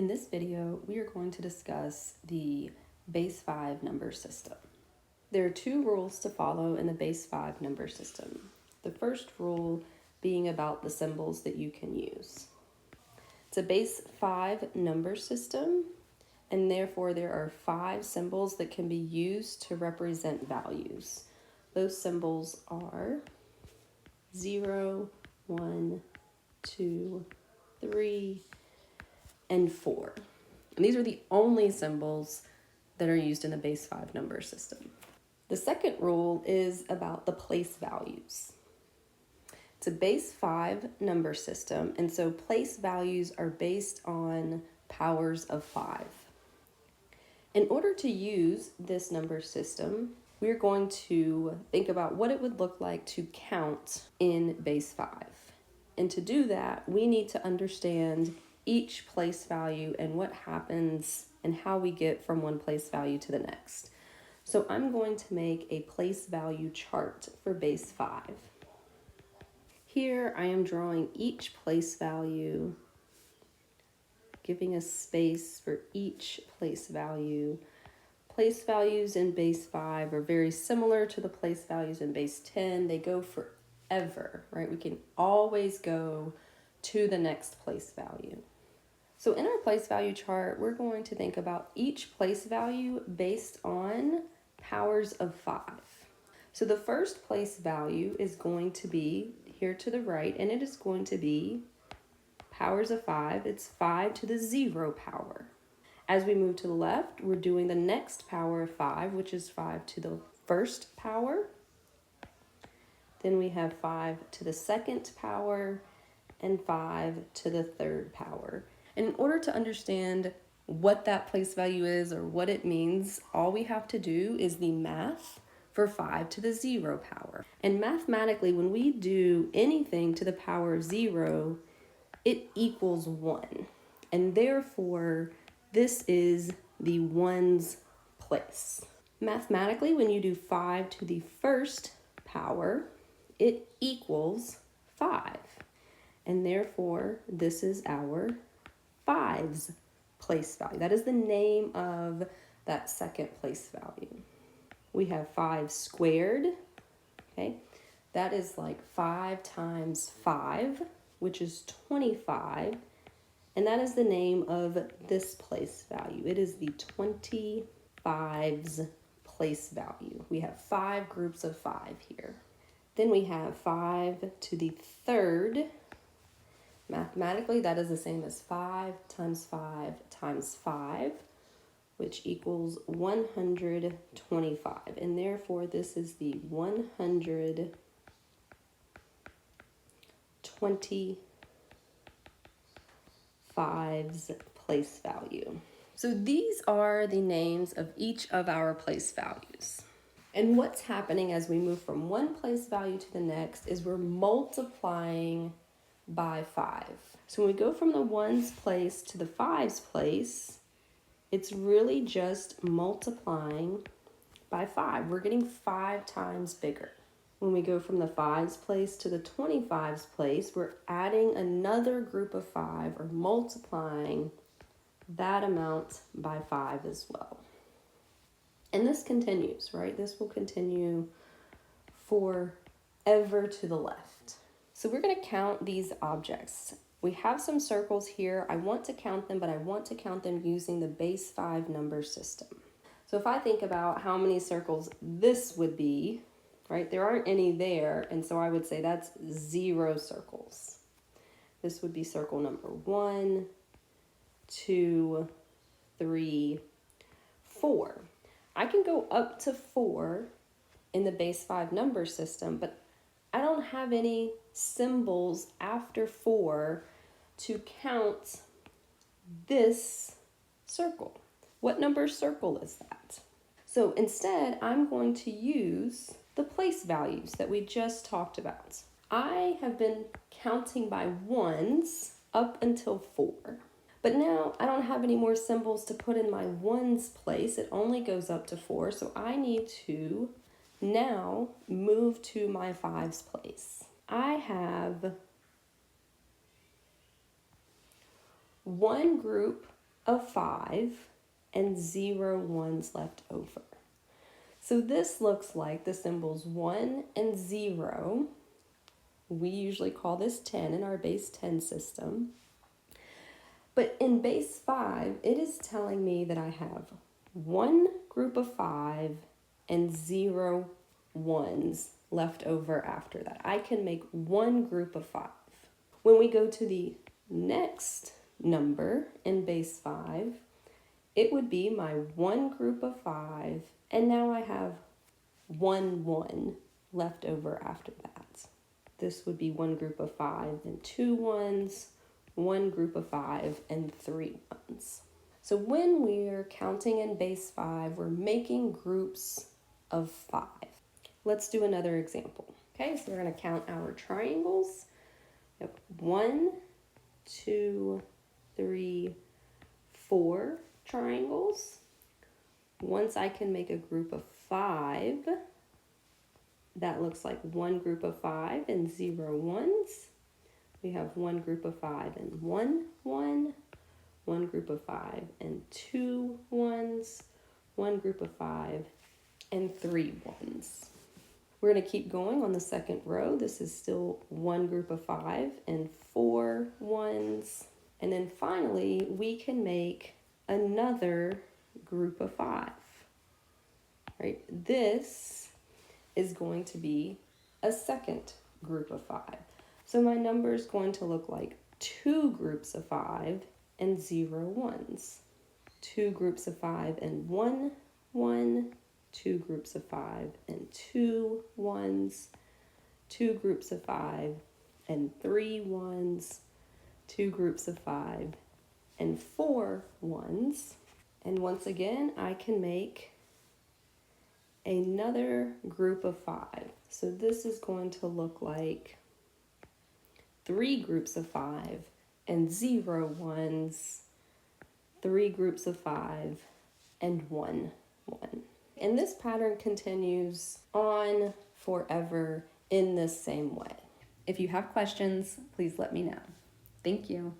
In this video, we are going to discuss the base 5 number system. There are two rules to follow in the base 5 number system. The first rule being about the symbols that you can use. It's a base 5 number system, and therefore there are 5 symbols that can be used to represent values. Those symbols are 0, 1, 2, 3, and 4. And these are the only symbols that are used in the base 5 number system. The second rule is about the place values. It's a base 5 number system, and so place values are based on powers of 5. In order to use this number system, we're going to think about what it would look like to count in base 5. And to do that, we need to understand each place value and what happens and how we get from one place value to the next. So I'm going to make a place value chart for base 5. Here I am drawing each place value, giving a space for each place value. Place values in base 5 are very similar to the place values in base 10. They go forever, right? We can always go to the next place value. So in our place value chart, we're going to think about each place value based on powers of 5. So the first place value is going to be here to the right, and it is going to be powers of 5. It's 5 to the 0 power. As we move to the left, we're doing the next power of 5, which is 5 to the first power. Then we have 5 to the second power and 5 to the third power. And in order to understand what that place value is or what it means, all we have to do is the math for 5 to the 0 power. And mathematically, when we do anything to the power of 0, it equals 1. And therefore, this is the ones place. Mathematically, when you do 5 to the first power, it equals 5. And therefore, this is our 5's place value. That is the name of that second place value. We have 5 squared, okay? That is like 5 times 5, which is 25. And that is the name of this place value. It is the 25's place value. We have 5 groups of 5 here. Then we have 5 to the third. Mathematically, that is the same as 5 times 5 times 5, which equals 125. And therefore, this is the 125's place value. So these are the names of each of our place values. And what's happening as we move from one place value to the next is we're multiplying by 5. So when we go from the 1's place to the 5's place, it's really just multiplying by 5. We're getting 5 times bigger. When we go from the 5's place to the 25's place, we're adding another group of 5 or multiplying that amount by 5 as well. And this continues, right? This will continue forever to the left. So we're going to count these objects. We have some circles here. I want to count them, but I want to count them using the base 5 number system. So if I think about how many circles this would be, right, there aren't any there, and so I would say that's 0 circles. This would be circle number 1, 2, 3, 4. I can go up to 4 in the base 5 number system, but I don't have any symbols after 4 to count this circle. What number circle is that? So instead, I'm going to use the place values that we just talked about. I have been counting by 1's up until 4. But now I don't have any more symbols to put in my 1's place. It only goes up to 4, so I need to now move to my 5's place. I have one group of 5 and 0 ones left over. So this looks like the symbols 1 and 0. We usually call this 10 in our base 10 system. But in base 5, it is telling me that I have one group of 5 and 0 ones left over after that. I can make one group of 5. When we go to the next number in base 5, it would be my one group of 5, and now I have 1 left over after that. This would be one group of 5 and 2 ones, one group of 5 and 3 ones. So when we're counting in base 5, we're making groups of 5. Let's do another example. Okay, so we're going to count our triangles. 1, 2, 3, 4 triangles. Once I can make a group of 5, that looks like one group of 5 and 0 ones. We have one group of 5 and 1 1, one group of 5 and 2 ones, one group of 5 and 3 ones. We're going to keep going on the second row. This is still one group of 5 and 4 ones. And then finally, we can make another group of 5. Right? This is going to be a second group of 5. So my number is going to look like 2 groups of 5 and 0 ones. 2 groups of 5 and 1 1, 2 groups of 5 and 2 ones, 2 groups of 5 and 3 ones, 2 groups of 5 and 4 ones. And once again, I can make another group of 5. So this is going to look like 3 groups of 5 and 0 ones, 3 groups of 5 and 1 1. And this pattern continues on forever in this same way. If you have questions, please let me know. Thank you.